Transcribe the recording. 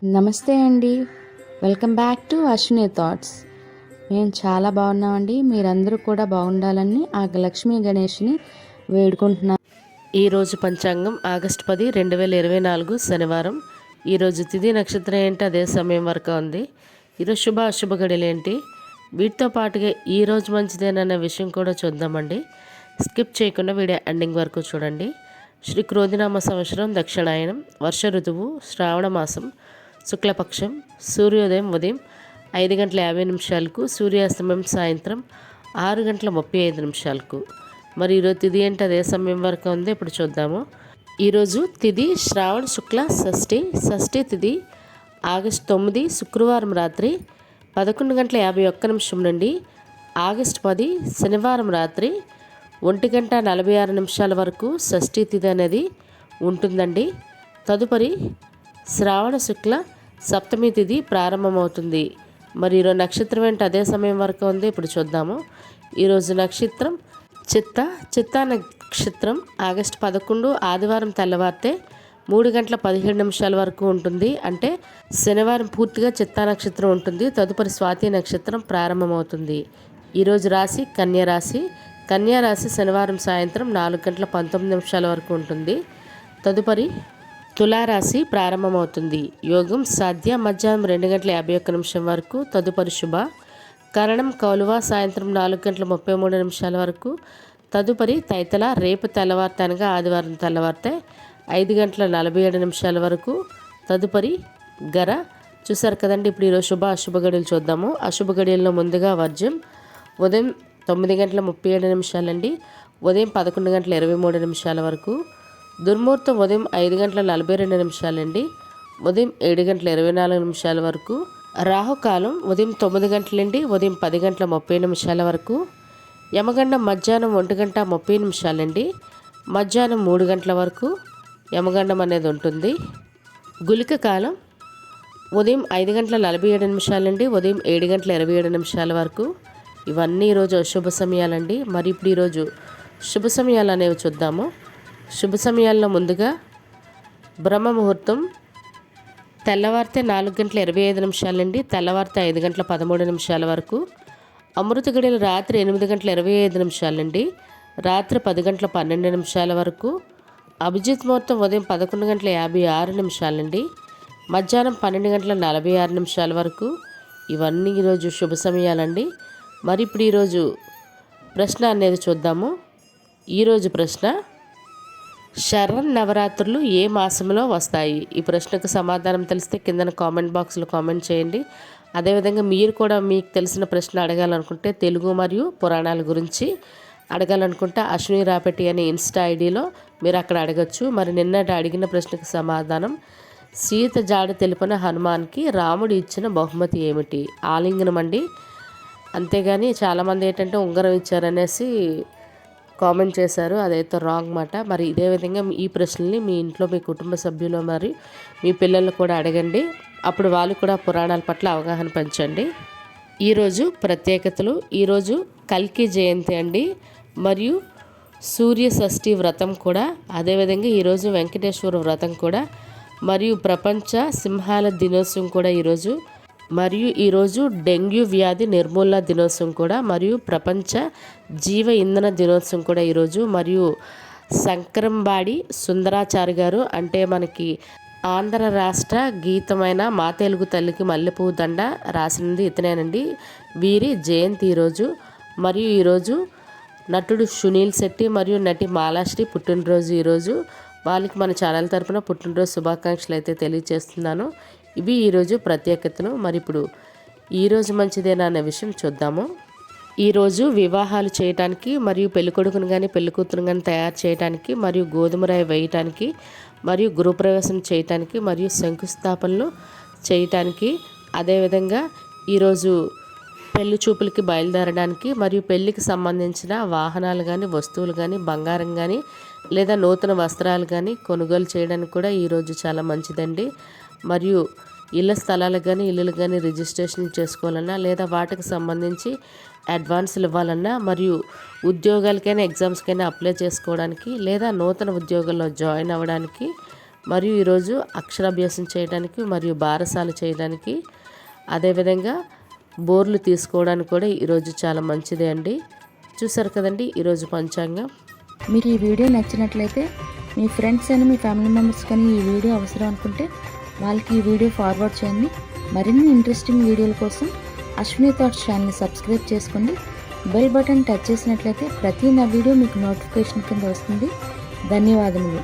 నమస్తే అండి. Welcome back to Ashwini thoughts. మేము చాలా బాగున్నామండి. మీరందరూ కూడా బాగుండాలని ఆ లక్ష్మీ గణేష్ని వేడుకుంటున్నాం. ఈరోజు పంచాంగం ఆగస్టు 10, 2024 శనివారం. ఈరోజు తిథి నక్షత్రం ఏంటి, అదే సమయం వరకు ఉంది. ఈరోజు శుభ అశుభ గడియలు ఏంటి, వీటితో పాటుగా ఈరోజు మంచిదేనన్న విషయం కూడా చూద్దామండి. స్కిప్ చేయకుండా వీడియో ఎండింగ్ వరకు చూడండి. శ్రీ క్రోధినామ సంవత్సరం దక్షిణాయనం, వర్ష ఋతువు, శ్రావణ మాసం, శుక్లపక్షం, సూర్యోదయం ఉదయం 5:50 సూర్యాస్తమయం సాయంత్రం 6:35. మరి ఈరోజు తిథి ఏంటి, అదే సమయం వరకు ఉంది. ఇప్పుడు చూద్దాము. ఈరోజు తిథి శ్రావణ శుక్ల షష్ఠి తిథి ఆగస్టు 9 శుక్రవారం రాత్రి 11:51 నుండి ఆగస్టు 10 శనివారం రాత్రి 1:46 వరకు షష్ఠి తిథి అనేది ఉంటుందండి. తదుపరి శ్రావణ శుక్ల సప్తమి తిథి ప్రారంభమవుతుంది. మరి ఈరోజు నక్షత్రం ఏంటి, అదే సమయం వరకు ఉంది. ఇప్పుడు చూద్దాము. ఈరోజు నక్షత్రం చిత్తా నక్షత్రం ఆగస్టు 11 ఆదివారం తెల్లవారితే 3:17 వరకు ఉంటుంది. అంటే శనివారం పూర్తిగా చిత్తా నక్షత్రం ఉంటుంది. తదుపరి స్వాతి నక్షత్రం ప్రారంభమవుతుంది. ఈరోజు రాశి కన్యా రాశి శనివారం సాయంత్రం 4:19 వరకు ఉంటుంది. తదుపరి తులారాశి ప్రారంభమవుతుంది. యోగం సాధ్య మధ్యాహ్నం 2:51 వరకు. తదుపరి శుభ కరణం కౌలువ సాయంత్రం 4:33 వరకు. తదుపరి తైతల రేపు తెల్లవారితే అనగా ఆదివారం తెల్లవారితే 5:47 వరకు. తదుపరి గర చూసారు కదండి. ఇప్పుడు ఈరోజు శుభ అశుభ గడియలు చూద్దాము. అశుభ గడియల్లో ముందుగా వర్జ్యం ఉదయం 9:37 అండి, ఉదయం 11:23 వరకు. దుర్ముహూర్తం ఉదయం 5:42 అండి, ఉదయం 7:24 వరకు. రాహుకాలం ఉదయం 9 గంటలండి, ఉదయం 10:30 వరకు. యమగండం మధ్యాహ్నం 1:30 అండి, మధ్యాహ్నం 3 గంటల వరకు యమగండం అనేది ఉంటుంది. గుళిక కాలం ఉదయం 5:47 అండి, ఉదయం 7:27 వరకు. ఇవన్నీ ఈరోజు అశుభ సమయాలండి. మరి ఇప్పుడు ఈరోజు శుభ సమయాలు అనేవి చూద్దాము. శుభ సమయాల్లో ముందుగా బ్రహ్మ ముహూర్తం తెల్లవారితే 4:25 అండి, తెల్లవారితే 5:13 వరకు. అమృత గడియలు రాత్రి 8:25 అండి, రాత్రి 10:12 వరకు. అభిజిత్ ముహూర్తం ఉదయం 11:56 అండి, మధ్యాహ్నం 12:46 వరకు. ఇవన్నీ ఈరోజు శుభ సమయాలండి. మరి ఇప్పుడు ఈరోజు ప్రశ్న అనేది చూద్దాము. ఈరోజు ప్రశ్న, శరణ్ నవరాత్రులు ఏ మాసంలో వస్తాయి? ఈ ప్రశ్నకు సమాధానం తెలిస్తే కింద కామెంట్ బాక్స్లో కామెంట్ చేయండి. అదేవిధంగా మీరు కూడా మీకు తెలిసిన ప్రశ్న అడగాలనుకుంటే తెలుగు మరియు పురాణాల గురించి అడగాలనుకుంటే అశ్విని రాపెట్టి అనే ఇన్స్టా ఐడిలో మీరు అక్కడ అడగచ్చు. మరి నిన్నటి అడిగిన ప్రశ్నకు సమాధానం, సీత జాడ తెలిపిన హనుమాన్కి రాముడు ఇచ్చిన బహుమతి ఏమిటి? ఆలింగనం అండి. అంతేగాని చాలామంది ఏంటంటే ఉంగరం ఇచ్చారనేసి కామెంట్ చేశారు, అదైతే రాంగ్ మాట. మరి ఇదే విధంగా ఈ ప్రశ్నల్ని మీ ఇంట్లో మీ కుటుంబ సభ్యులు మరి మీ పిల్లలు కూడా అడగండి. అప్పుడు వాళ్ళు కూడా పురాణాల పట్ల అవగాహన పెంచండి. ఈరోజు ప్రత్యేకతలు, ఈరోజు కల్కి జయంతి అండి, మరియు సూర్య షష్ఠి వ్రతం కూడా, అదేవిధంగా ఈరోజు వెంకటేశ్వర వ్రతం కూడా, మరియు ప్రపంచ సింహాల దినోత్సవం కూడా ఈరోజు, మరియు ఈరోజు డెంగ్యూ వ్యాధి నిర్మూలన దినోత్సవం కూడా, మరియు ప్రపంచ జీవ ఇంధన దినోత్సవం కూడా ఈరోజు. మరియు శంకరంబాడి సుందరాచారి గారు, అంటే మనకి ఆంధ్ర రాష్ట్ర గీతమైన మా తెలుగు తల్లికి మల్లెపువ్వు దండ రాసినది ఇతనేనండి. వీరి జయంతి ఈరోజు. మరియు ఈరోజు నటుడు సునీల్ శెట్టి మరియు నటి మాలాశ్రీ పుట్టినరోజు ఈరోజు. వాళ్ళకి మన ఛానల్ తరపున పుట్టినరోజు శుభాకాంక్షలు అయితే తెలియజేస్తున్నాను. ఇవి ఈరోజు ప్రత్యేకతలు. మరి ఇప్పుడు ఈరోజు మంచిదేనా అనే విషయం చూద్దాము. ఈరోజు వివాహాలు చేయటానికి మరియు పెళ్ళికొడుకును కానీ పెళ్ళికూతురు కానీ తయారు చేయడానికి, మరియు గోధుమ రాయి వేయటానికి, మరియు గృహప్రవేశం చేయటానికి, మరియు శంకుస్థాపనలు చేయటానికి, అదేవిధంగా ఈరోజు పెళ్లి చూపులకి బయలుదేరడానికి, మరియు పెళ్ళికి సంబంధించిన వాహనాలు కానీ వస్తువులు కానీ బంగారం కానీ లేదా నూతన వస్త్రాలు కానీ కొనుగోలు చేయడానికి కూడా ఈరోజు చాలా మంచిదండి. మరియు ఇళ్ళ స్థలాలకు కానీ ఇల్లులు కానీ రిజిస్ట్రేషన్ చేసుకోవాలన్నా, లేదా వాటికి సంబంధించి అడ్వాన్సులు ఇవ్వాలన్నా, మరియు ఉద్యోగాలకైనా ఎగ్జామ్స్కైనా అప్లై చేసుకోవడానికి, లేదా నూతన ఉద్యోగాల్లో జాయిన్ అవ్వడానికి, మరియు ఈరోజు అక్షరాభ్యాసం చేయడానికి మరియు బారసాల చేయడానికి, అదేవిధంగా బోర్లు తీసుకోవడానికి కూడా ఈరోజు చాలా మంచిదే అండి. చూసారు కదండి ఈరోజు పంచాంగం. మీకు ఈ వీడియో నచ్చినట్లయితే మీ ఫ్రెండ్స్ అని, మీ ఫ్యామిలీ మెంబర్స్ కానీ ఈ వీడియో అవసరం అనుకుంటే వాళ్ళకి ఈ వీడియో ఫార్వర్డ్ చేయండి. మరిన్ని ఇంట్రెస్టింగ్ వీడియోల కోసం అశ్విని థాట్స్ ఛానల్ని సబ్స్క్రైబ్ చేసుకోండి. బెల్ బటన్ టచ్ చేసినట్లయితే ప్రతి నా వీడియో మీకు నోటిఫికేషన్ కింద వస్తుంది. ధన్యవాదములు.